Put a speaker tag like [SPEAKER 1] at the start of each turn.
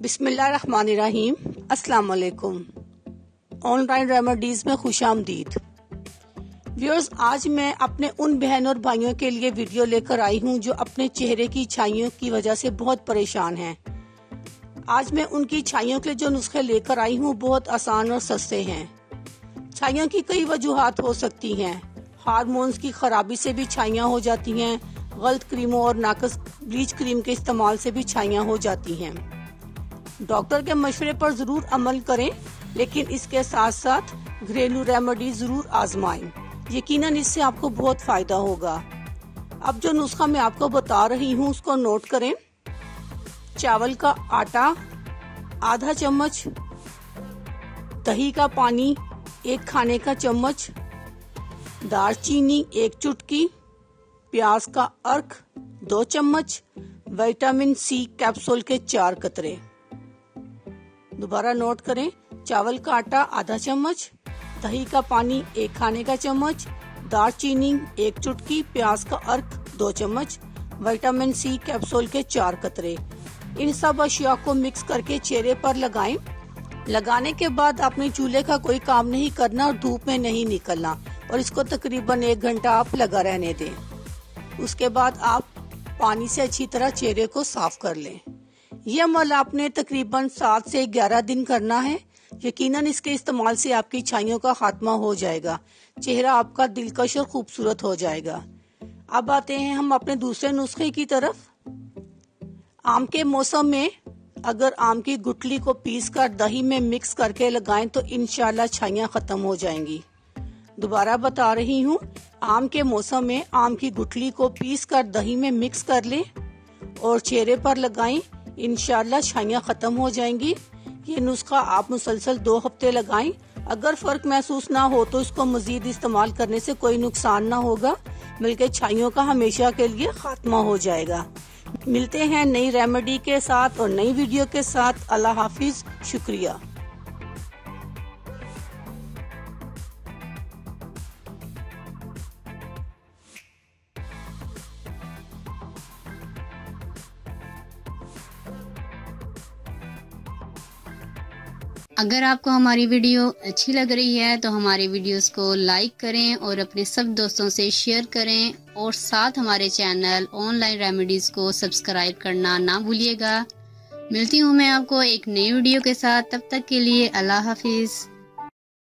[SPEAKER 1] बिस्मिल्लाहिर्रहमानिर्रहीम। अस्सलाम वालेकुम। ऑनलाइन रेमेडीज में खुशामदीद। व्यूअर्स, आज मैं अपने उन बहन और भाइयों के लिए वीडियो लेकर आई हूं जो अपने चेहरे की छाइयों की वजह से बहुत परेशान हैं। आज मैं उनकी छाइयों के लिए जो नुस्खे लेकर आई हूं बहुत आसान और सस्ते हैं। छाइयों की कई वजूहात हो सकती हैं। हार्मोन्स की खराबी से भी छाइयाँ हो जाती हैं। गलत क्रीमों और नाकस ब्लीच क्रीम के इस्तेमाल से भी छाइयाँ हो जाती हैं। डॉक्टर के मशवरे पर जरूर अमल करें, लेकिन इसके साथ साथ घरेलू रेमेडी जरूर आजमाएं। यकीनन इससे आपको बहुत फायदा होगा। अब जो नुस्खा मैं आपको बता रही हूँ उसको नोट करें। चावल का आटा आधा चम्मच, दही का पानी 1 खाने का चम्मच, दालचीनी 1 चुटकी, प्याज का अर्क 2 चम्मच, विटामिन सी कैप्सूल के 4 कतरे। दोबारा नोट करें। चावल का आटा आधा चम्मच, दही का पानी 1 खाने का चम्मच, दालचीनी 1 चुटकी, प्याज का अर्क 2 चम्मच, विटामिन सी कैप्सूल के 4 कतरे। इन सब अशिया को मिक्स करके चेहरे पर लगाएं। लगाने के बाद अपने चूल्हे का कोई काम नहीं करना और धूप में नहीं निकलना, और इसको तकरीबन 1 घंटा आप लगा रहने दें। उसके बाद आप पानी से अच्छी तरह चेहरे को साफ कर लें। ये अमल आपने तकरीबन 7 से 11 दिन करना है। यकीनन इसके इस्तेमाल से आपकी छाइयों का खात्मा हो जाएगा। चेहरा आपका दिलकश और खूबसूरत हो जाएगा। अब आते हैं हम अपने दूसरे नुस्खे की तरफ। आम के मौसम में अगर आम की गुठली को पीसकर दही में मिक्स करके लगाएं तो इंशाल्लाह छाइयाँ खत्म हो जाएंगी। दोबारा बता रही हूँ, आम के मौसम में आम की गुठली को पीसकर दही में मिक्स कर लें और चेहरे पर लगाएं। इंशाल्लाह छाइयाँ खत्म हो जाएंगी। ये नुस्खा आप मुसलसल 2 हफ्ते लगाएं। अगर फर्क महसूस ना हो तो इसको मजीद इस्तेमाल करने से कोई नुकसान ना होगा, बल्कि छाइयों का हमेशा के लिए खात्मा हो जाएगा। मिलते हैं नई रेमेडी के साथ और नई वीडियो के साथ। अल्लाह हाफिज। शुक्रिया।
[SPEAKER 2] अगर आपको हमारी वीडियो अच्छी लग रही है तो हमारी वीडियोस को लाइक करें और अपने सब दोस्तों से शेयर करें, और साथ हमारे चैनल ऑनलाइन रेमेडीज को सब्सक्राइब करना ना भूलिएगा। मिलती हूँ मैं आपको एक नई वीडियो के साथ। तब तक के लिए अल्लाह हाफिज।